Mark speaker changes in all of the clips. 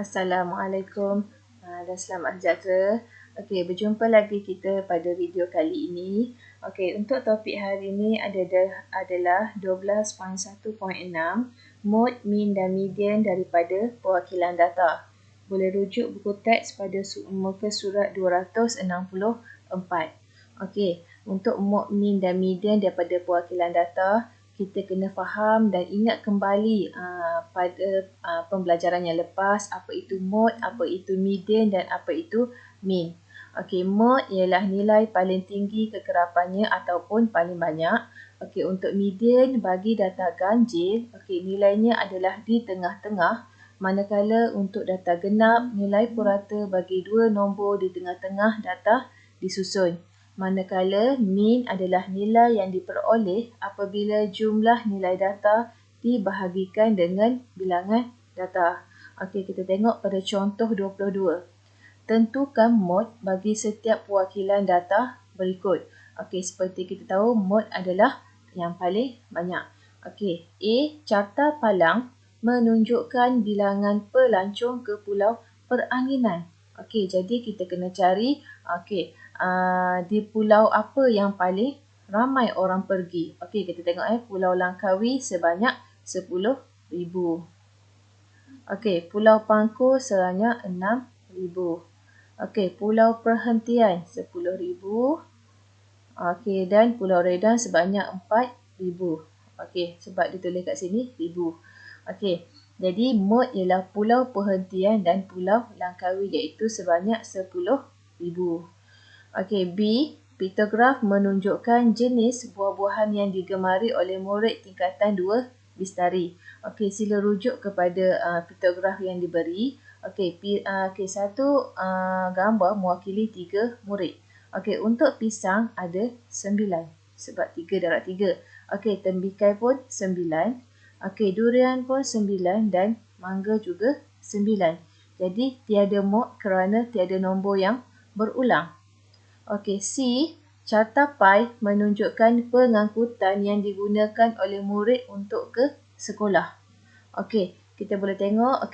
Speaker 1: Assalamualaikum dan selamat sejahtera. Okey, berjumpa lagi kita pada video kali ini. Okey, untuk topik hari ini adalah 12.1.6 Mode, Mean dan Median daripada perwakilan data. Boleh rujuk buku teks pada muka surat 264. Okey, untuk mode, mean dan median daripada perwakilan data, kita kena faham dan ingat kembali pada pembelajaran yang lepas, apa itu mode, apa itu median dan apa itu mean. Okey, mode ialah nilai paling tinggi kekerapannya ataupun paling banyak. Okey, untuk median bagi data ganjil, okey, nilainya adalah di tengah-tengah. Manakala untuk data genap, nilai purata bagi dua nombor di tengah-tengah data disusun. Manakala mean adalah nilai yang diperoleh apabila jumlah nilai data dibahagikan dengan bilangan data. Okey, kita tengok pada contoh 22. Tentukan mode bagi setiap perwakilan data berikut. Okey, seperti kita tahu mode adalah yang paling banyak. Okey, A, carta palang menunjukkan bilangan pelancong ke pulau peranginan. Okey, jadi kita kena cari di pulau apa yang paling ramai orang pergi. Okey, kita tengok Pulau Langkawi sebanyak 10,000. Okey, Pulau Pangkor sebanyak 6,000. Okey, Pulau Perhentian 10,000. Okey, dan Pulau Redan sebanyak 4,000. Okey, sebab ditulis kat sini 1,000. Okey, jadi mode ialah Pulau Perhentian dan Pulau Langkawi iaitu sebanyak 10,000. Okey, B, piktograf menunjukkan jenis buah-buahan yang digemari oleh murid tingkatan 2 Bistari. Okey, sila rujuk kepada piktograf yang diberi. Okey, satu gambar mewakili 3 murid. Okey, untuk pisang ada 9 sebab 3 darab 3. Okey, tembikai pun 9. Okey, durian pun 9 dan mangga juga 9. Jadi tiada mode kerana tiada nombor yang berulang. Okey, C, carta pai menunjukkan pengangkutan yang digunakan oleh murid untuk ke sekolah. Okey, kita boleh tengok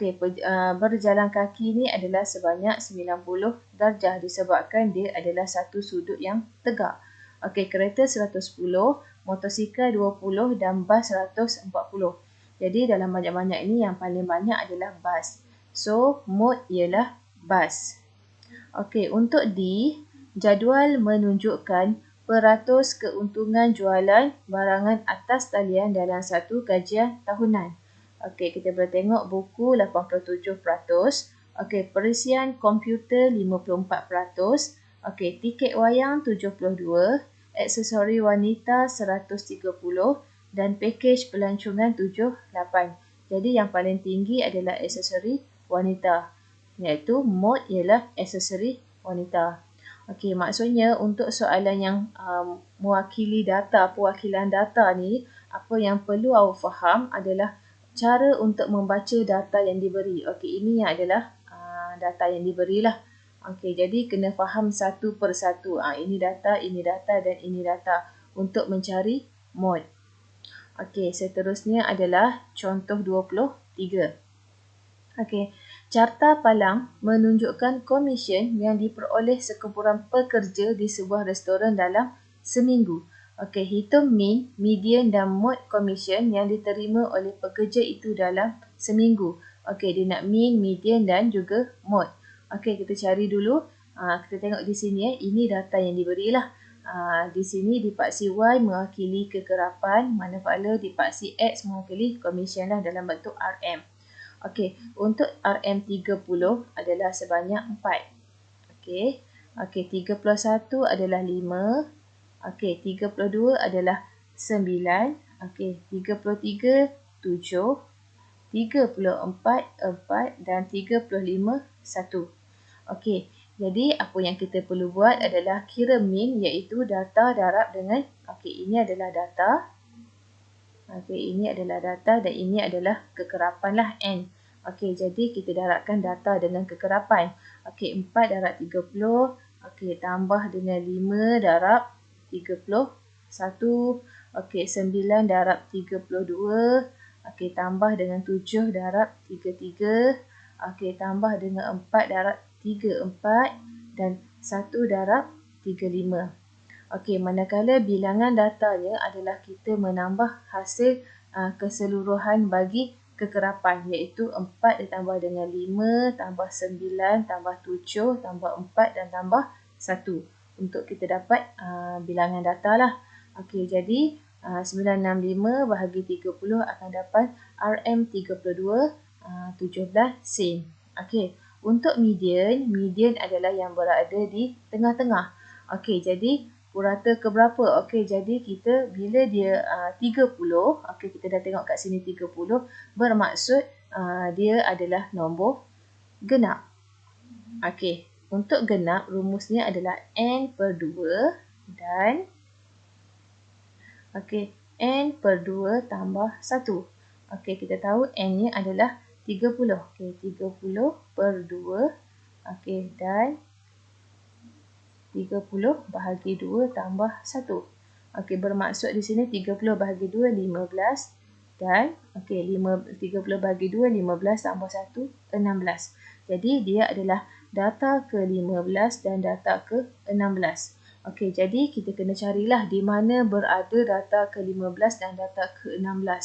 Speaker 1: berjalan kaki ni adalah sebanyak 90 darjah disebabkan dia adalah satu sudut yang tegak. Okey, kereta 110, motosikal 20 dan bas 140. Jadi dalam banyak-banyak ini yang paling banyak adalah bas. So, mode ialah bas. Okey, untuk D, jadual menunjukkan peratus keuntungan jualan barangan atas talian dalam satu kajian tahunan. Okey, kita boleh tengok buku 87%. Okey, perisian komputer 54%. Okey, tiket wayang 72%. Aksesori wanita 130 dan pakej pelancongan 78. Jadi yang paling tinggi adalah aksesori wanita, iaitu mode ialah aksesori wanita. Okey, maksudnya untuk soalan yang mewakili data, perwakilan data ni, apa yang perlu awak faham adalah cara untuk membaca data yang diberi. Okey, ini yang adalah data yang diberilah. Okey, jadi kena faham satu persatu. Ini data dan ini data untuk mencari mode. Okey, seterusnya adalah contoh 23. Okey, carta palang menunjukkan komisen yang diperoleh sekumpulan pekerja di sebuah restoran dalam seminggu. Okey, hitung mean, median dan mode komisen yang diterima oleh pekerja itu dalam seminggu. Okey, dia nak mean, median dan juga mode. Okey, kita cari dulu. Kita tengok di sini ini data yang diberilah. Di sini dipaksi Y mewakili kekerapan, manakala dipaksi X mewakili komisen dalam bentuk RM. Okey, untuk RM30 adalah sebanyak 4. Okey, 31 adalah 5. Okey, 32 adalah 9. Okey, 33, 7. 34, 4 dan 35, 1. Okey, jadi apa yang kita perlu buat adalah kira mean iaitu data darab dengan, ini adalah data. Ini adalah data dan ini adalah kekerapan lah N. Okey, jadi kita darabkan data dengan kekerapan. Okey, 4 darab 30. Okey, tambah dengan 5 darab 31. Okey, 9 darab 32. Okey, tambah dengan 7 darab 33. Okey, tambah dengan 4 darab 34 dan 1 darab 35. Okey, manakala bilangan datanya adalah kita menambah hasil keseluruhan bagi kekerapan, iaitu 4 ditambah dengan 5 tambah 9 tambah 7 tambah 4 dan tambah 1 untuk kita dapat bilangan data lah. Okey, jadi 965 bahagi 30 akan dapat RM32 17 sen. Okey, untuk median adalah yang berada di tengah-tengah. Okey, jadi purata ke berapa? Okey, jadi kita bila dia 30, okey kita dah tengok kat sini 30, bermaksud dia adalah nombor genap. Okey, untuk genap rumusnya adalah n per 2 dan okey, n per 2 tambah 1. Okey, kita tahu n-nya adalah 30. Okey, 30 per 2. Okey, dan 30 bahagi 2 tambah 1. Okey, bermaksud di sini 30 bahagi 2, 15. Dan, okey, 30 bahagi 2, 15 tambah 1, 16. Jadi, dia adalah data ke-15 dan data ke-16. Okey, jadi kita kena carilah di mana berada data ke-15 dan data ke-16.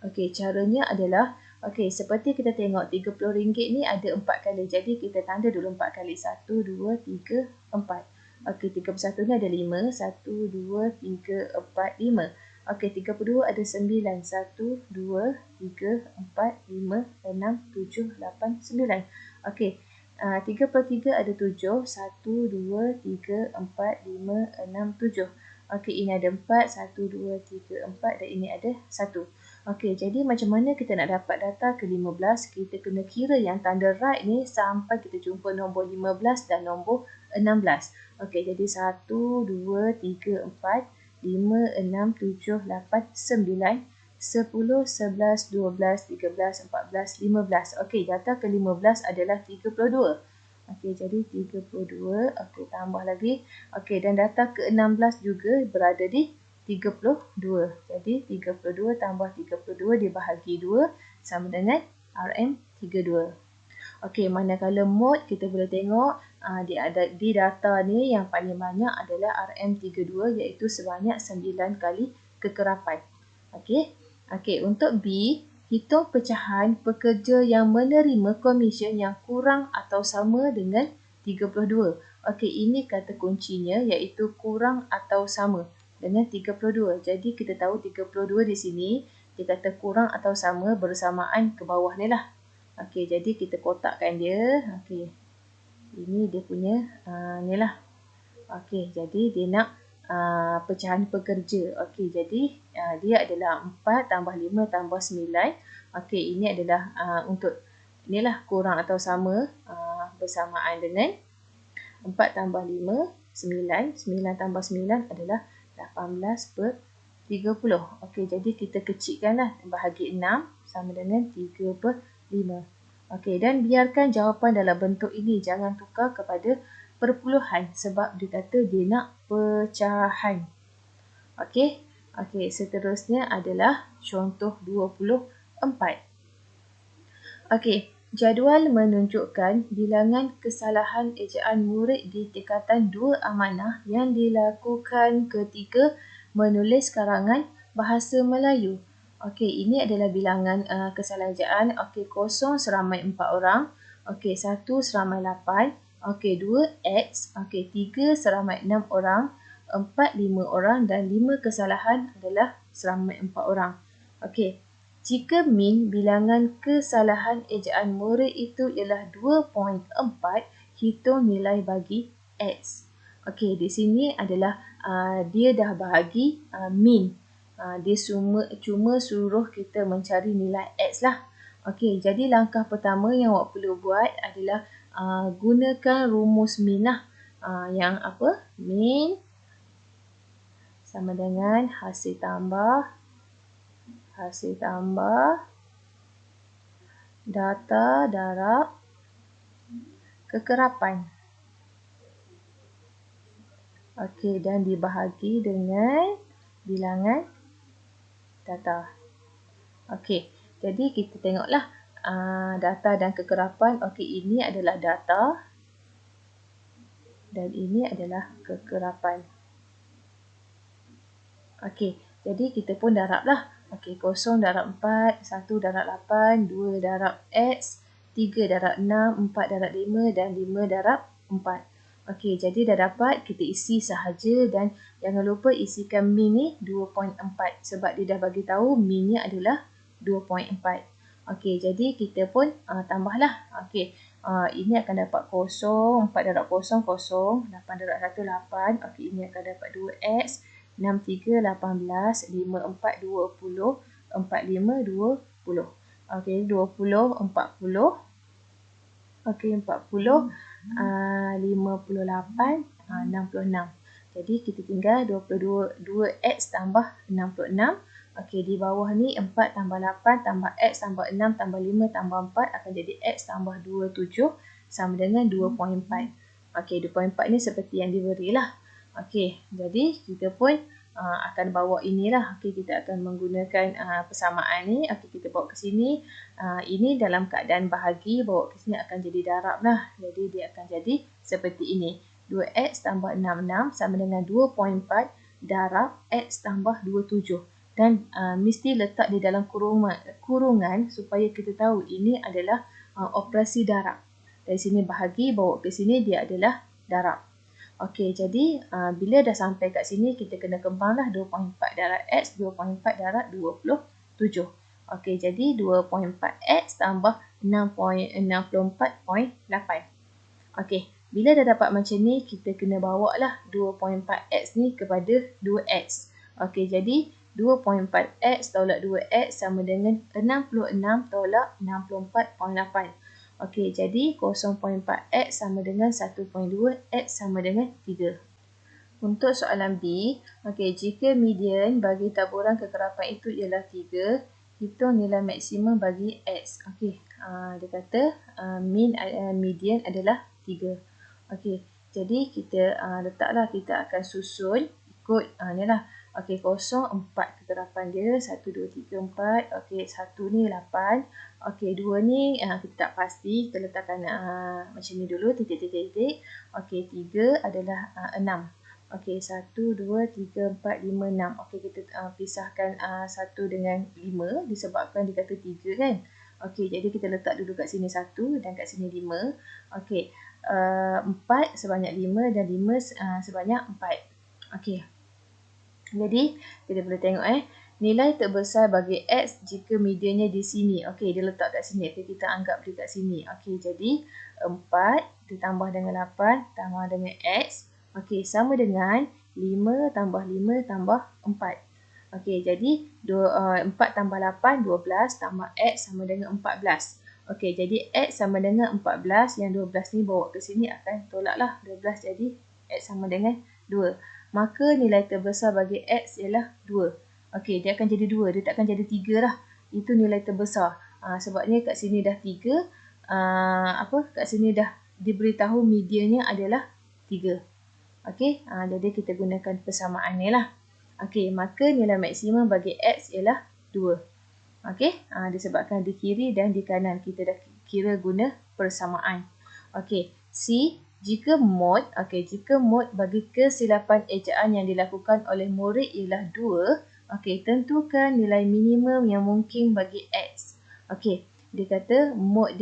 Speaker 1: Okey, caranya adalah, okey, seperti kita tengok RM30 ni ada 4 kali. Jadi, kita tanda dulu 4 kali. 1, 2, 3, 4. Okey, 31 ni ada 5. 1, 2, 3, 4, 5. Okey, 32 ada 9. 1, 2, 3, 4, 5, 6, 7, 8, 9. Okey, 33 ada 7. 1, 2, 3, 4, 5, 6, 7. Okey, ini ada 4. 1, 2, 3, 4 dan ini ada 1. Okey, jadi macam mana kita nak dapat data ke-15? Kita kena kira yang tanda right ni sampai kita jumpa nombor 15 dan nombor 16. Okey, jadi 1, 2, 3, 4, 5, 6, 7, 8, 9, 10, 11, 12, 13, 14, 15. Okey, data ke-15 adalah 32. Okey, jadi 32. Okey, tambah lagi. Okey, dan data ke-16 juga berada di 32. Jadi 32 tambah 32 dibahagi 2 sama dengan RM32. Okey, manakala mode kita boleh tengok di data ni yang paling banyak adalah RM32 iaitu sebanyak 9 kali kekerapan. Okey. Okey, untuk B, hitung pecahan pekerja yang menerima komisen yang kurang atau sama dengan 32. Okey, ini kata kuncinya iaitu kurang atau sama dengan 32. Jadi kita tahu 32 di sini, dia kata kurang atau sama bersamaan ke bawah ni lah. Okey, jadi kita kotakkan dia. Okey, ini dia punya ni lah. Okey, jadi dia nak pecahan pekerja. Okey, jadi dia adalah 4 tambah 5 tambah 9. Okey, ini adalah untuk inilah kurang atau sama bersamaan dengan 4 tambah 5, 9. 9 tambah 9 adalah 18 per 30. Okey, jadi kita kecilkanlah bahagi 6 sama dengan 3 per 5. Okey, dan biarkan jawapan dalam bentuk ini. Jangan tukar kepada perpuluhan sebab dia kata dia nak pecahan. Okey. Okey, seterusnya adalah contoh 24. Okey, jadual menunjukkan bilangan kesalahan ejaan murid di tingkatan 2 amanah yang dilakukan ketika menulis karangan bahasa Melayu. Okey, ini adalah bilangan kesalahan ejaan. Okey, 0 seramai 4 orang. Okey, 1 seramai 8. Okey, 2 X. Okey, 3 seramai 6 orang. 4 5 orang dan 5 kesalahan adalah seramai 4 orang. Okey, jika min bilangan kesalahan ejaan murid itu ialah 2.4, hitung nilai bagi X. Okey, di sini adalah dia dah bahagi min. Dia cuma suruh kita mencari nilai X lah. Okey, jadi langkah pertama yang awak perlu buat adalah gunakan rumus min lah. Yang apa? Min sama dengan hasil tambah data darab kekerapan. Okey, dan dibahagi dengan bilangan data. Okey, jadi kita tengoklah data dan kekerapan. Okey, ini adalah data dan ini adalah kekerapan. Okey, jadi kita pun darab lah. Okey, 0 darab 4, 1 darab 8, 2 darab X, 3 darab 6, 4 darab 5 dan 5 darab 4. Okey, jadi dah dapat, kita isi sahaja dan jangan lupa isikan min ni 2.4 sebab dia dah bagi tahu minnya adalah 2.4. Okey, jadi kita pun tambahlah. Okey, ini akan dapat 0, 4 darab 0, 0, 8 darab 1, 8. Okey, ini akan dapat 2X, 6, 3, 18, 5, 4, 20, 4, 5, 20. Okey, 20, 40. Okey, 40, 58, 66. Jadi kita tinggal 2X tambah 66. Okey, di bawah ni 4 tambah 8 tambah X tambah 6 tambah 5 tambah 4 akan jadi X tambah 27 sama dengan 2.4. Okey, 2.4 ni seperti yang diberilah. Okey, jadi kita pun akan bawa inilah. Okey, kita akan menggunakan persamaan ni. Okey, kita bawa ke sini. Ini dalam keadaan bahagi, bawa ke sini akan jadi darab lah. Jadi dia akan jadi seperti ini. 2X tambah 66 sama dengan 2.4 darab X tambah 27. Dan mesti letak di dalam kurungan supaya kita tahu ini adalah operasi darab. Dari sini bahagi, bawa ke sini dia adalah darab. Okey, jadi bila dah sampai kat sini, kita kena kembanglah 2.4 darab X, 2.4 darab 27. Okey, jadi 2.4X tambah 64.8. Okey, bila dah dapat macam ni, kita kena bawa lah 2.4X ni kepada 2X. Okey, jadi 2.4X tolak 2X sama dengan 66 tolak 64.8. Okey, jadi 0.4X sama dengan 1.2, X sama dengan 3. Untuk soalan B, okey, jika median bagi taburan kekerapan itu ialah 3, hitung nilai maksimum bagi X. Okey, dia kata median adalah 3. Okey, jadi kita letaklah, kita akan susun ikut ni lah. Okey, 0, 4 kekerapan dia, 1, 2, 3, 4. Okey, 1 ni 8. Okey, 2 ni kita tak pasti, kita letakkan macam ni dulu, titik-titik. Okey, 3 adalah 6. Okey, 1, 2, 3, 4, 5, 6. Okey, kita pisahkan 1 dengan 5 disebabkan dia kata 3 kan. Okey, jadi kita letak dulu kat sini 1 dan kat sini 5. Okey, 4 sebanyak 5 dan 5 sebanyak 4. Okey. Jadi, kita boleh tengok nilai terbesar bagi X jika mediannya di sini. Okey, dia letak kat sini. Okey, kita anggap dia kat sini. Okey, jadi 4 ditambah dengan 8 tambah dengan X. Okey, sama dengan 5 tambah 5 tambah 4. Okey, jadi 4 tambah 8, 12 tambah X sama dengan 14. Okey, jadi X sama dengan 14. Yang 12 ni bawa ke sini akan tolaklah. 12 jadi X sama dengan 2. Maka nilai terbesar bagi X ialah 2. Okey, dia akan jadi 2. Dia tak akan jadi 3 lah. Itu nilai terbesar. Sebabnya kat sini dah 3. Kat sini dah diberitahu mediannya adalah 3. Okey, jadi kita gunakan persamaan ni lah. Okey, maka nilai maksimum bagi X ialah 2. Okey, disebabkan di kiri dan di kanan. Kita dah kira guna persamaan. Okey, C. Jika mod bagi kesilapan ejaan yang dilakukan oleh murid ialah 2, okey, tentukan nilai minimum yang mungkin bagi X. Okey, dia kata mod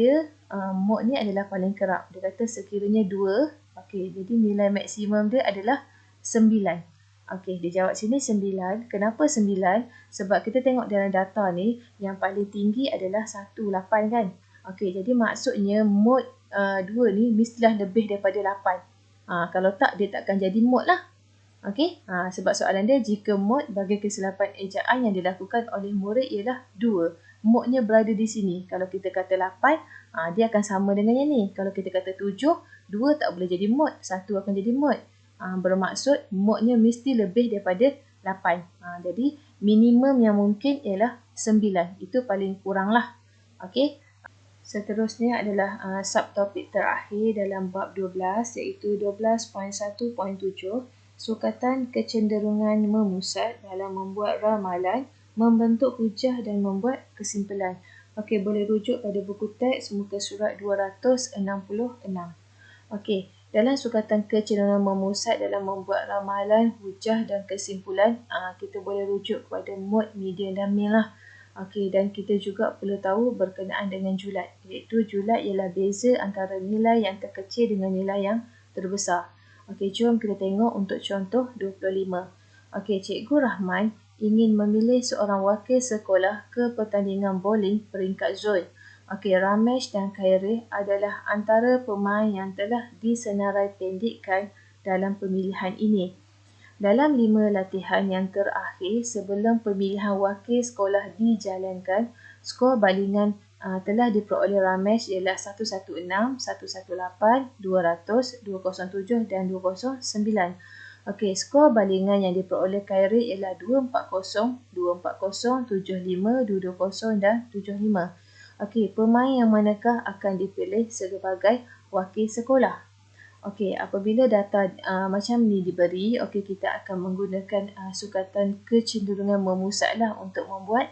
Speaker 1: ni adalah paling kerap. Dia kata sekiranya 2, okey, jadi nilai maksimum dia adalah 9. Okey, dia jawab sini 9. Kenapa 9? Sebab kita tengok dalam data ni, yang paling tinggi adalah 1, 8 kan? Okey, jadi maksudnya mod 2 ni mestilah lebih daripada 8. Kalau tak, dia takkan jadi mod lah. Okey, sebab soalan dia, jika mod bagi kesilapan ejaan yang dilakukan oleh murid ialah 2. Modnya berada di sini. Kalau kita kata 8, dia akan sama dengan yang ni. Kalau kita kata 7, 2 tak boleh jadi mod. 1 akan jadi mod. Bermaksud modnya mesti lebih daripada 8. Jadi minimum yang mungkin ialah 9. Itu paling kurang lah. Okey. Seterusnya adalah subtopik terakhir dalam bab 12 iaitu 12.1.7, sukatan kecenderungan memusat dalam membuat ramalan, membentuk hujah dan membuat kesimpulan. Okey, boleh rujuk pada buku teks muka surat 266. Okey, dalam sukatan kecenderungan memusat dalam membuat ramalan, hujah dan kesimpulan, kita boleh rujuk kepada mod, median dan min lah. Okey, dan kita juga perlu tahu berkenaan dengan julat, iaitu julat ialah beza antara nilai yang terkecil dengan nilai yang terbesar. Okey, jom kita tengok untuk contoh 25. Okey, Cikgu Rahman ingin memilih seorang wakil sekolah ke pertandingan bowling peringkat zon. Okey, Ramesh dan Khairil adalah antara pemain yang telah disenarai pendekkan dalam pemilihan ini. Dalam 5 latihan yang terakhir sebelum pemilihan wakil sekolah dijalankan, skor balingan telah diperoleh Ramesh ialah 116, 118, 200, 207 dan 209. Okey, skor balingan yang diperoleh Khairil ialah 240, 240, 75, 220 dan 75. Okey, pemain yang manakah akan dipilih sebagai wakil sekolah? Okey, apabila data macam ni diberi, okey, kita akan menggunakan sukatan kecenderungan memusatlah untuk membuat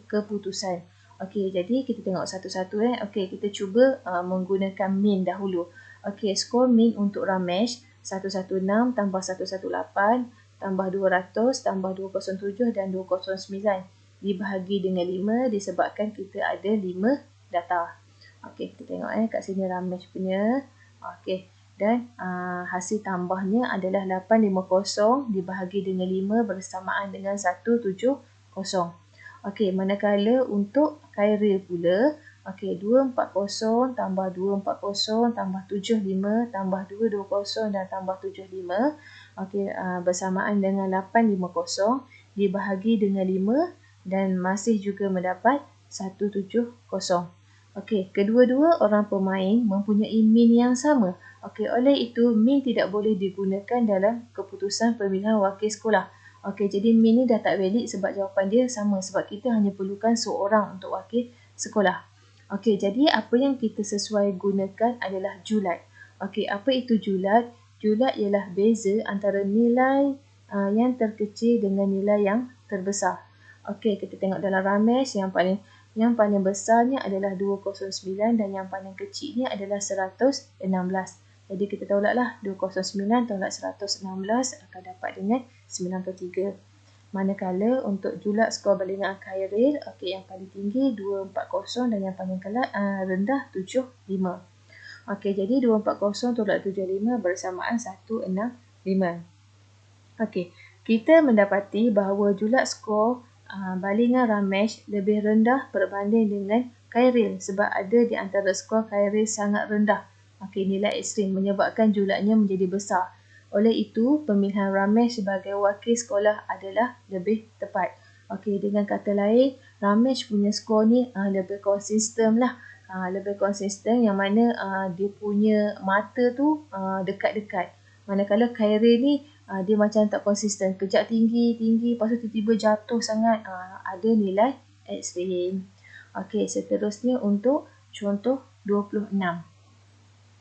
Speaker 1: keputusan. Okey, jadi kita tengok satu-satu. Okey, kita cuba menggunakan min dahulu. Okey, skor min untuk Ramesh 116 tambah 118 tambah 200 tambah 207 dan 209 dibahagi dengan 5 disebabkan kita ada 5 data. Okey, kita tengok kat sini Ramesh punya. Okey, dan hasil tambahnya adalah 850 dibahagi dengan 5 bersamaan dengan 170. Okey, manakala untuk Khairil pula, okey, 240 tambah 240 tambah 75 tambah 220 dan tambah 75, okey, bersamaan dengan 850 dibahagi dengan 5 dan masih juga mendapat 170. Okey, kedua-dua orang pemain mempunyai min yang sama. Okey, oleh itu min tidak boleh digunakan dalam keputusan pemilihan wakil sekolah. Okey, jadi min ni dah tak valid sebab jawapan dia sama, sebab kita hanya perlukan seorang untuk wakil sekolah. Okey, jadi apa yang kita sesuai gunakan adalah julat. Okey, apa itu julat? Julat ialah beza antara nilai yang terkecil dengan nilai yang terbesar. Okey, kita tengok dalam Ramesh yang paling besarnya adalah 209 dan yang paling kecilnya adalah 116. Jadi kita tolaklah 209 tolak 116 akan dapat dengan 93. Manakala untuk julat skor balingan Khairil, okey, yang paling tinggi 240 dan yang paling rendah 75. Okey, jadi 240 tolak 75 bersamaan 165. Okey, kita mendapati bahawa julat skor balingan Ramesh lebih rendah berbanding dengan Khairil sebab ada di antara skor Khairil sangat rendah. Okey, nilai ekstrim menyebabkan julatnya menjadi besar. Oleh itu, pemilihan Ramesh sebagai wakil sekolah adalah lebih tepat. Okey, dengan kata lain, Ramesh punya skor ni lebih konsisten lah. Lebih konsisten yang mana dia punya mata tu dekat-dekat. Manakala Khairil ni dia macam tak konsisten. Kejap tinggi, lepas tu tiba-tiba jatuh sangat. Ada nilai ekstrim. Okey, seterusnya untuk contoh 26.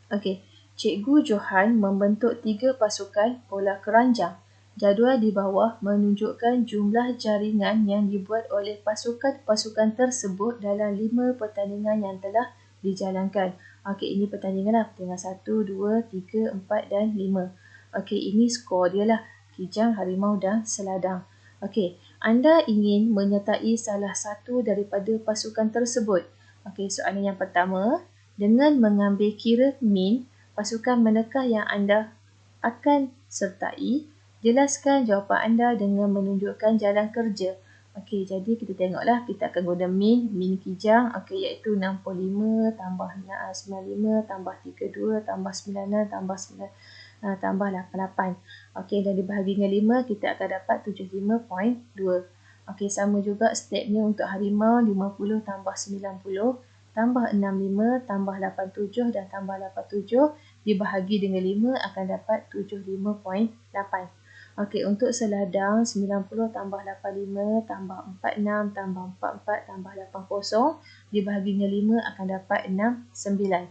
Speaker 1: Okey. Cikgu Johan membentuk 3 pasukan bola keranjang. Jadual di bawah menunjukkan jumlah jaringan yang dibuat oleh pasukan-pasukan tersebut dalam 5 pertandingan yang telah dijalankan. Okey, ini pertandingan lah. Pertandingan 1, 2, 3, 4 dan 5. Okey, ini skor dia lah. Kijang, harimau dan seladang. Okey, anda ingin menyertai salah satu daripada pasukan tersebut. Okey, soalan yang pertama. Dengan mengambil kira min, pasukan manakah yang anda akan sertai? Jelaskan jawapan anda dengan menunjukkan jalan kerja. Okey, jadi kita tengoklah, kita akan guna min kijang, okey, iaitu 65 tambah 95 tambah 32 tambah 96 tambah 88. Okey, dan dibahagi dengan 5, kita akan dapat 75.2. Okey, sama juga stepnya untuk harimau, 50 tambah 90 tambah 65 tambah 87 dan tambah 87 dibahagi dengan 5 akan dapat 75.8. Okey, untuk seladang 90 tambah 85 tambah 46 tambah 44 tambah 80 dibahagi dengan 5 akan dapat 69.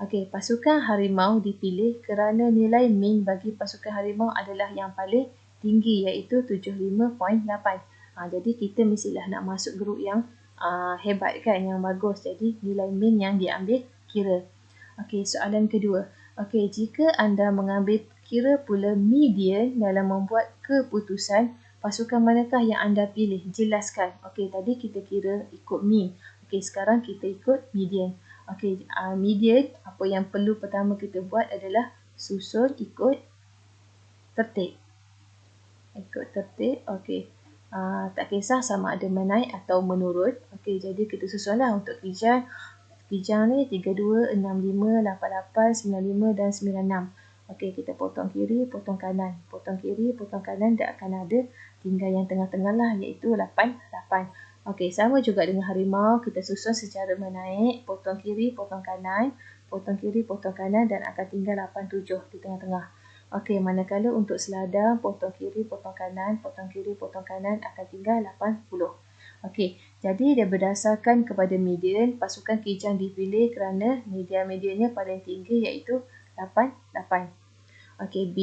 Speaker 1: Okey, pasukan harimau dipilih kerana nilai min bagi pasukan harimau adalah yang paling tinggi iaitu 75.8. Jadi kita mestilah nak masuk grup yang hebat kan, yang bagus. Jadi nilai min yang diambil kira. Okey, soalan kedua. Okey, jika anda mengambil kira pula median dalam membuat keputusan, pasukan manakah yang anda pilih? Jelaskan. Okey, tadi kita kira ikut mean. Okey, sekarang kita ikut median. Okey, median, apa yang perlu pertama kita buat adalah susun ikut tertib. Ikut tertib, okey. Tak kisah sama ada menaik atau menurun. Okey, jadi kita susunlah untuk Kijang. Kijang ni 32, 65, 88, 95 dan 96. Okey, kita potong kiri, potong kanan. Potong kiri, potong kanan, tak akan ada. Tinggal yang tengah-tengah lah, iaitu 88. Okey, sama juga dengan harimau. Kita susun secara menaik. Potong kiri, potong kanan. Potong kiri, potong kanan dan akan tinggal 87 di tengah-tengah. Okey, manakala untuk selada, potong kiri, potong kanan. Potong kiri, potong kanan akan tinggal 80. Okey, jadi dia berdasarkan kepada median, pasukan Kijang dipilih kerana median-mediannya paling tinggi iaitu 88. Okey, B.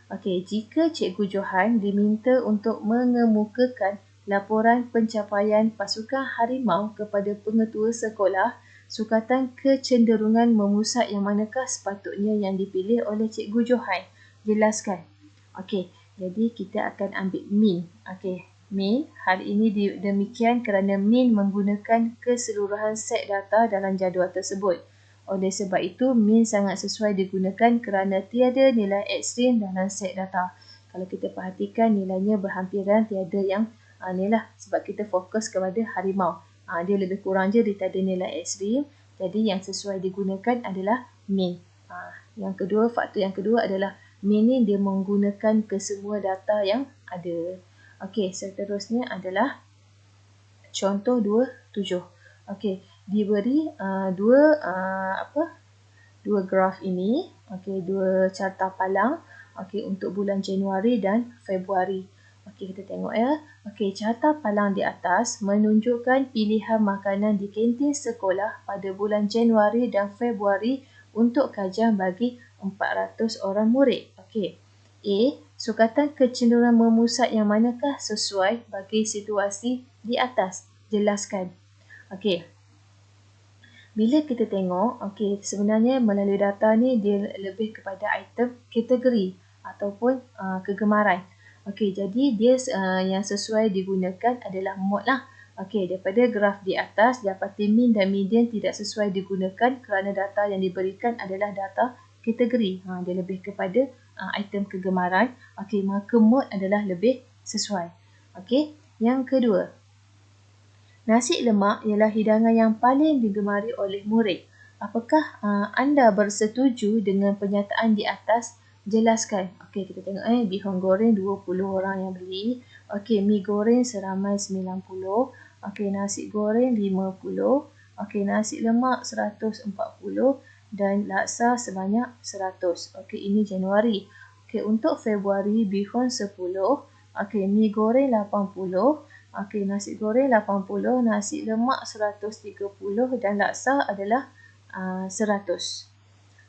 Speaker 1: Okey, jika Cikgu Johan diminta untuk mengemukakan laporan pencapaian pasukan harimau kepada pengetua sekolah, sukatan kecenderungan memusat yang manakah sepatutnya yang dipilih oleh Cikgu Johan? Jelaskan. Okey, jadi kita akan ambil min. Okey, min. Hal ini demikian kerana min menggunakan keseluruhan set data dalam jadual tersebut. Oleh sebab itu, min sangat sesuai digunakan kerana tiada nilai ekstrim dalam set data. Kalau kita perhatikan, nilainya berhampiran, tiada yang ni lah, sebab kita fokus kepada harimau. Dia lebih kurang je, dia tiada nilai ekstrim. Jadi yang sesuai digunakan adalah min. Yang kedua, faktor yang kedua adalah min ni dia menggunakan kesemua data yang ada. Okey, seterusnya adalah contoh 27. Okey, diberi dua graf ini, okey, dua carta palang, okey, untuk bulan Januari dan Februari. Okey, kita tengok ya. Okey, carta palang di atas menunjukkan pilihan makanan di kantin sekolah pada bulan Januari dan Februari untuk kajian bagi 400 orang murid. Okey. A. Sukatan kecenderungan memusat yang manakah sesuai bagi situasi di atas? Jelaskan. Okey. Bila kita tengok, okey, sebenarnya melalui data ni dia lebih kepada item kategori ataupun kegemaran. Okey, jadi dia yang sesuai digunakan adalah mod lah. Okey, daripada graf di atas, dapati min dan median tidak sesuai digunakan kerana data yang diberikan adalah data kategori. Dia lebih kepada item kegemaran. Okey, maka mod adalah lebih sesuai. Okey, yang kedua. Nasi lemak ialah hidangan yang paling digemari oleh murid. Apakah anda bersetuju dengan pernyataan di atas? Jelaskan. Okey, kita tengok bihun goreng 20 orang yang beli. Okey, mi goreng seramai 90. Okey, nasi goreng 50. Okey, nasi lemak 140 dan laksa sebanyak 100. Okey, ini Januari. Okey, untuk Februari bihun 10. Okey, mi goreng 80. Okey, nasi goreng 80, nasi lemak 130 dan laksa adalah 100.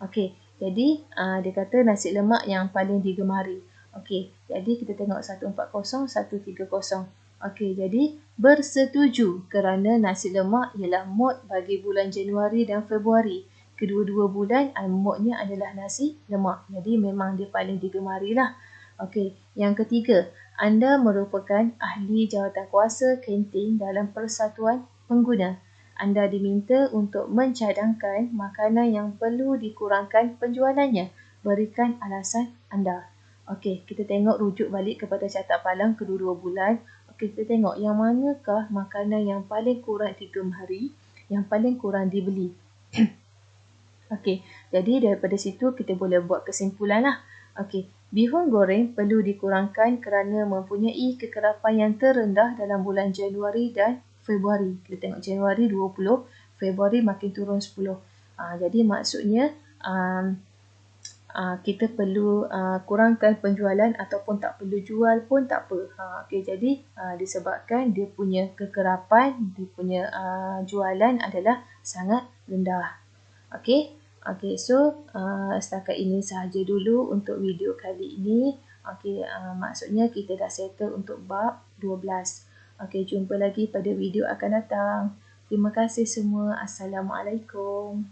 Speaker 1: Okey, jadi dia kata nasi lemak yang paling digemari. Okey, jadi kita tengok 140, 130. Okey, jadi bersetuju kerana nasi lemak ialah mod bagi bulan Januari dan Februari. Kedua-dua bulan modnya adalah nasi lemak. Jadi memang dia paling digemari lah. Okey, yang ketiga, anda merupakan ahli jawatankuasa kantin dalam persatuan pengguna. Anda diminta untuk mencadangkan makanan yang perlu dikurangkan penjualannya. Berikan alasan anda. Okey, kita tengok rujuk balik kepada carta palang kedua-dua bulan. Okey, kita tengok yang manakah makanan yang paling kurang digemari, yang paling kurang dibeli. Okey, jadi daripada situ kita boleh buat kesimpulan lah. Okey, bihun goreng perlu dikurangkan kerana mempunyai kekerapan yang terendah dalam bulan Januari dan Februari. Kita tengok Januari 20, Februari makin turun 10. Jadi maksudnya kita perlu kurangkan penjualan ataupun tak perlu jual pun tak apa. Okey, jadi disebabkan dia punya kekerapan, dia punya jualan adalah sangat rendah. Okey. Okey, so setakat ini sahaja dulu untuk video kali ini. Okey, maksudnya kita dah settle untuk bab 12. Okey, jumpa lagi pada video akan datang. Terima kasih semua. Assalamualaikum.